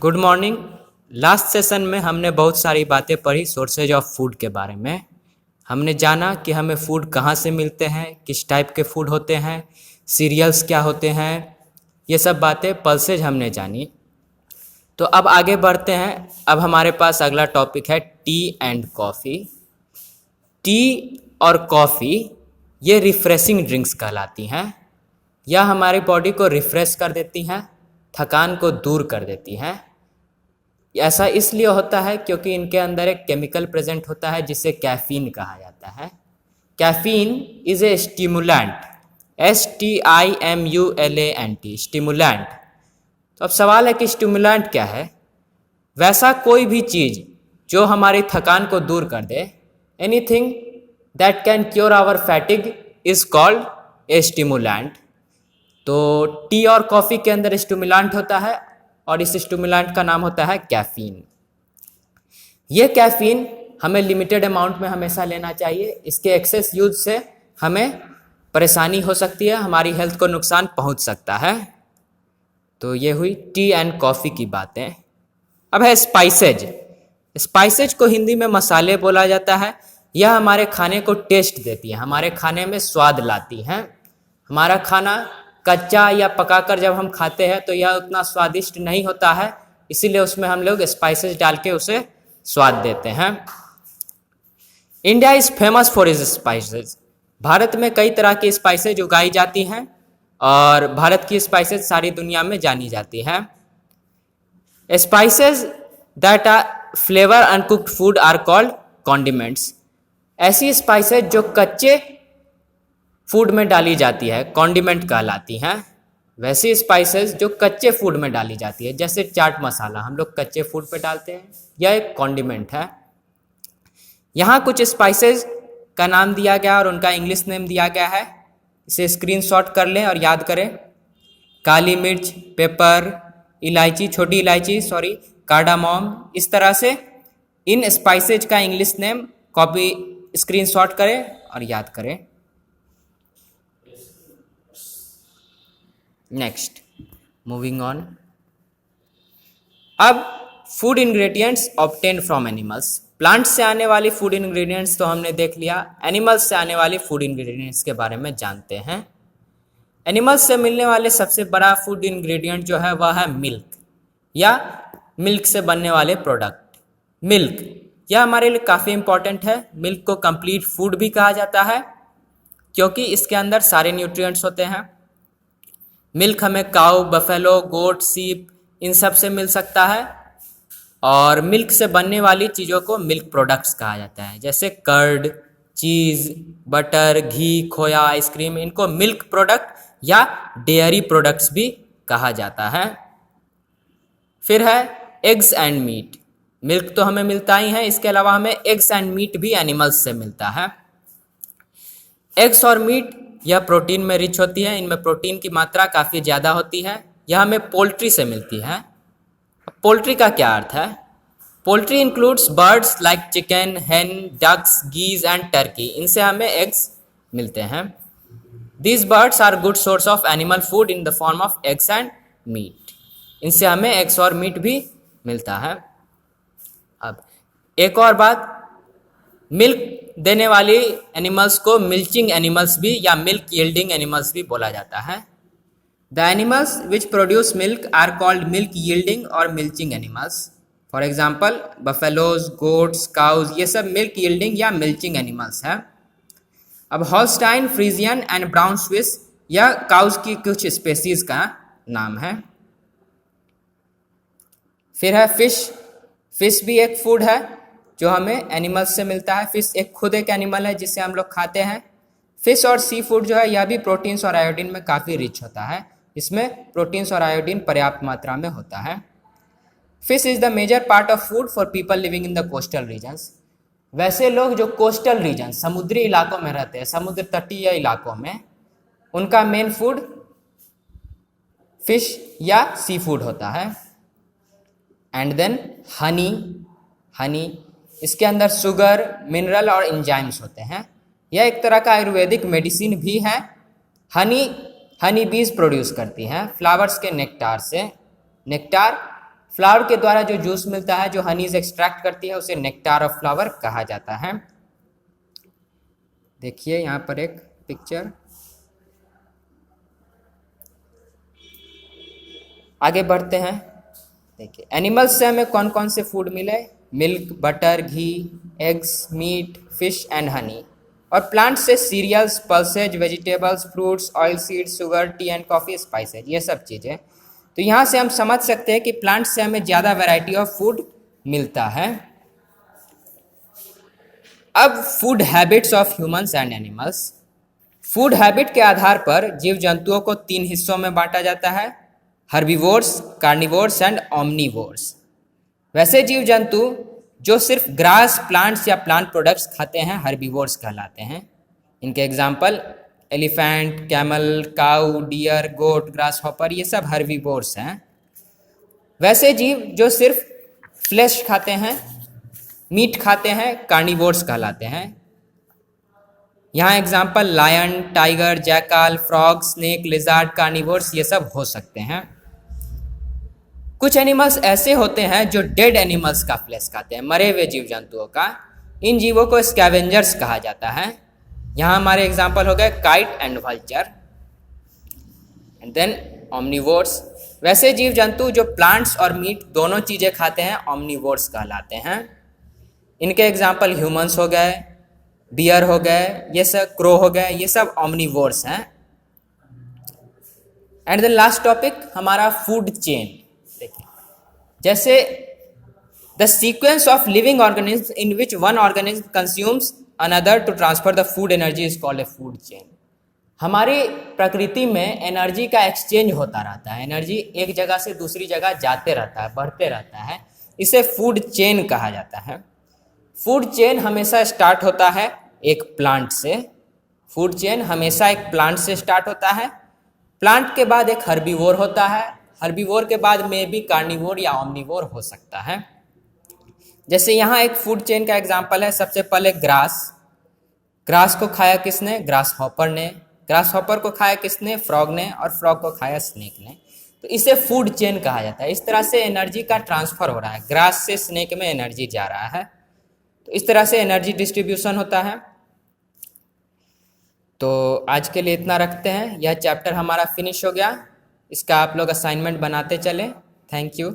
Good morning. Last session में हमने बहुत सारी बातें पढ़ी सोर्सेज ऑफ फूड के बारे में। हमने जाना कि हमें फूड कहाँ से मिलते हैं, किस टाइप के फूड होते हैं, सीरियल्स क्या होते हैं, ये सब बातें पल्सेज हमने जानी। तो अब आगे बढ़ते हैं। अब हमारे पास अगला टॉपिक है टी एंड कॉफ़ी। टी और कॉफ़ी ये रिफ़्रेशिंग ड्रिंक्स कहलाती हैं। यह हमारी बॉडी को रिफ़्रेश कर देती हैं, थकान को दूर कर देती हैं। ऐसा इसलिए होता है क्योंकि इनके अंदर एक केमिकल प्रेजेंट होता है जिसे कैफीन कहा जाता है। Caffeine is a stimulant, STIMULANT, stimulant. तो अब सवाल है कि स्टिमुलेंट क्या है। वैसा कोई भी चीज़ जो हमारी थकान को दूर कर दे, anything that can cure our fatigue is called a stimulant. तो टी और कॉफ़ी के अंदर स्टिमुलेंट होता है और इस स्टिमुलेंट का नाम होता है कैफीन। ये कैफीन हमें लिमिटेड अमाउंट में हमेशा लेना चाहिए। इसके एक्सेस यूज से हमें परेशानी हो सकती है, हमारी हेल्थ को नुकसान पहुंच सकता है। तो ये हुई टी एंड कॉफ़ी की बातें। अब है स्पाइसेज। स्पाइसेज को हिंदी में मसाले बोला जाता है। यह हमारे खाने को टेस्ट देती है, हमारे खाने में स्वाद लाती हैं। हमारा खाना कच्चा या पकाकर जब हम खाते हैं तो यह उतना स्वादिष्ट नहीं होता है, इसीलिए उसमें हम लोग स्पाइसेस डाल के उसे स्वाद देते हैं। India is famous for is spices. Bharat में कई तरह की स्पाइसेज उगाई जाती हैं और भारत की स्पाइसेस सारी दुनिया में जानी जाती हैं। Spices that are flavour uncooked food are called condiments. ऐसी स्पाइसेज जो कच्चे फूड में डाली जाती है कॉन्डिमेंट कहलाती हैं। वैसी स्पाइसेस जो कच्चे फूड में डाली जाती है, जैसे चाट मसाला हम लोग कच्चे फूड पे डालते हैं, यह एक कॉन्डिमेंट है। यहाँ कुछ स्पाइसेस का नाम दिया गया और उनका इंग्लिश नेम दिया गया है। इसे स्क्रीनशॉट कर लें और याद करें। काली मिर्च, पेपर, इलायची, छोटी इलायची कार्डामोम। इस तरह से इन स्पाइसेज का इंग्लिश नेम कॉपी स्क्रीनशॉट करें और याद करें। Next, moving on. अब food ingredients obtain from animals. Plant से आने वाली फूड इंग्रेडिएंट्स तो हमने देख लिया। एनिमल्स से आने वाली फूड इंग्रेडिएंट्स के बारे में जानते हैं। एनिमल्स से मिलने वाले सबसे बड़ा फूड इंग्रेडिएंट जो है वह है मिल्क या मिल्क से बनने वाले प्रोडक्ट। मिल्क यह हमारे लिए काफ़ी इंपॉर्टेंट है। मिल्क को कंप्लीट फूड भी कहा जाता है क्योंकि इसके अंदर सारे न्यूट्रिएंट्स होते हैं। मिल्क हमें काऊ, बफेलो, गोट, सीप इन सब से मिल सकता है और मिल्क से बनने वाली चीज़ों को मिल्क प्रोडक्ट्स कहा जाता है, जैसे कर्ड, चीज़, बटर, घी, खोया, आइसक्रीम। इनको मिल्क प्रोडक्ट या डेयरी प्रोडक्ट्स भी कहा जाता है। फिर है एग्स एंड मीट। मिल्क तो हमें मिलता ही है, इसके अलावा हमें एग्स एंड मीट भी एनिमल्स से मिलता है। एग्स और मीट यह प्रोटीन में रिच होती है। इनमें प्रोटीन की मात्रा काफ़ी ज़्यादा होती है। यह हमें पोल्ट्री से मिलती है। पोल्ट्री का क्या अर्थ है? Poultry includes birds like chicken, hen, ducks, geese and turkey. इनसे हमें एग्स मिलते हैं। These birds are good source of animal food in the form of eggs and meat. इनसे हमें एग्स और मीट भी मिलता है। अब एक और बात, मिल्क देने वाली एनिमल्स को मिल्चिंग एनिमल्स भी या मिल्क यील्डिंग एनिमल्स भी बोला जाता है। The animals which produce milk are called milk yielding और milching animals. For example buffaloes, goats, cows, ये सब मिल्क यील्डिंग या मिल्चिंग एनिमल्स हैं। अब Holstein, Friesian and Brown Swiss यह काउज की कुछ स्पेसीज का नाम है। फिर है फिश। फिश भी एक फूड है जो हमें एनिमल्स से मिलता है। फिश एक खुद एक एनिमल है जिसे हम लोग खाते हैं। फिश और सी फूड जो है यह भी प्रोटीन्स और आयोडीन में काफ़ी रिच होता है। इसमें प्रोटीन्स और आयोडीन पर्याप्त मात्रा में होता है। Fish is the major part of food for people living in the coastal regions. वैसे लोग जो कोस्टल रीजन समुद्री इलाकों में रहते हैं, समुद्र तटीय इलाकों में, उनका मेन फूड फिश या सी फूड होता है। एंड देन हनी, इसके अंदर शुगर, मिनरल और एंजाइम्स होते हैं। यह एक तरह का आयुर्वेदिक मेडिसिन भी है। हनी बीज प्रोड्यूस करती हैं फ्लावर्स के नेक्टार से। नेक्टार फ्लावर के द्वारा जो जूस मिलता है, जो हनीज एक्सट्रैक्ट करती है, उसे नेक्टार ऑफ फ्लावर कहा जाता है। देखिए यहाँ पर एक पिक्चर। आगे बढ़ते हैं। देखिए एनिमल्स से हमें कौन कौन से फूड मिले, milk, butter, ghee, eggs, meat, fish and honey. और प्लांट से cereals, pulses, vegetables, fruits, oil seeds, sugar, tea and coffee, spices, ये सब चीज़ें। तो यहाँ से हम समझ सकते हैं कि प्लांट से हमें ज़्यादा वैरायटी ऑफ फूड मिलता है। अब food habits of humans and animals. Food habit के आधार पर जीव जंतुओं को 3 हिस्सों में बांटा जाता है, हर्बीवोर्स, कार्निवोर्स एंड ओमनीवोर्स। वैसे जीव जंतु जो सिर्फ ग्रास, प्लांट्स या प्लांट प्रोडक्ट्स खाते हैं हर्बीवोर्स कहलाते हैं। इनके एग्जाम्पल एलिफेंट, कैमल, काऊ, डियर, गोट, ग्रास हॉपर, ये सब हर्बीवोर्स हैं। वैसे जीव जो सिर्फ फ्लेश खाते हैं, मीट खाते हैं, कार्निवोर्स कहलाते हैं। यहाँ example lion, tiger, jackal, frog, snake, lizard, carnivores, ये सब हो सकते हैं। कुछ एनिमल्स ऐसे होते हैं जो डेड एनिमल्स का फ्लेश खाते हैं, मरे हुए जीव जंतुओं का। इन जीवों को स्कैवेंजर्स कहा जाता है। यहाँ हमारे एग्जाम्पल हो गए kite and vulture. And then omnivores. वैसे जीव जंतु जो प्लांट्स और मीट दोनों चीज़ें खाते हैं ओमनीवोर्स कहलाते हैं। इनके एग्जाम्पल ह्यूमंस हो गए, बियर हो गए, ये सब क्रो हो गए, ये सब ओमनीवोर्स हैं। एंड देन लास्ट टॉपिक हमारा फूड चेन। देखिए जैसे the sequence of living organism in which one organism consumes another to transfer the food energy is called a food chain. हमारी प्रकृति में एनर्जी का एक्सचेंज होता रहता है, एनर्जी एक जगह से दूसरी जगह जाते रहता है, बढ़ते रहता है, इसे फूड चेन कहा जाता है। फूड चेन हमेशा स्टार्ट होता है एक प्लांट से। फूड चेन हमेशा एक प्लांट से स्टार्ट होता है। प्लांट के बाद एक हर्बीवोर होता है, हर्बीवोर के बाद में भी कार्निवोर या ओमनीवोर हो सकता है। जैसे यहाँ एक फूड चेन का एग्जांपल है। सबसे पहले ग्रास। ग्रास को खाया किसने? ग्रास हॉपर ने। ग्रास हॉपर को खाया किसने? फ्रॉग ने। और फ्रॉग को खाया स्नेक ने। तो इसे फूड चेन कहा जाता है। इस तरह से एनर्जी का ट्रांसफर हो रहा है, ग्रास से स्नेक में एनर्जी जा रहा है। तो इस तरह से एनर्जी डिस्ट्रीब्यूशन होता है। तो आज के लिए इतना रखते हैं। यह चैप्टर हमारा फिनिश हो गया। इसका आप लोग असाइनमेंट बनाते चलें। Thank you.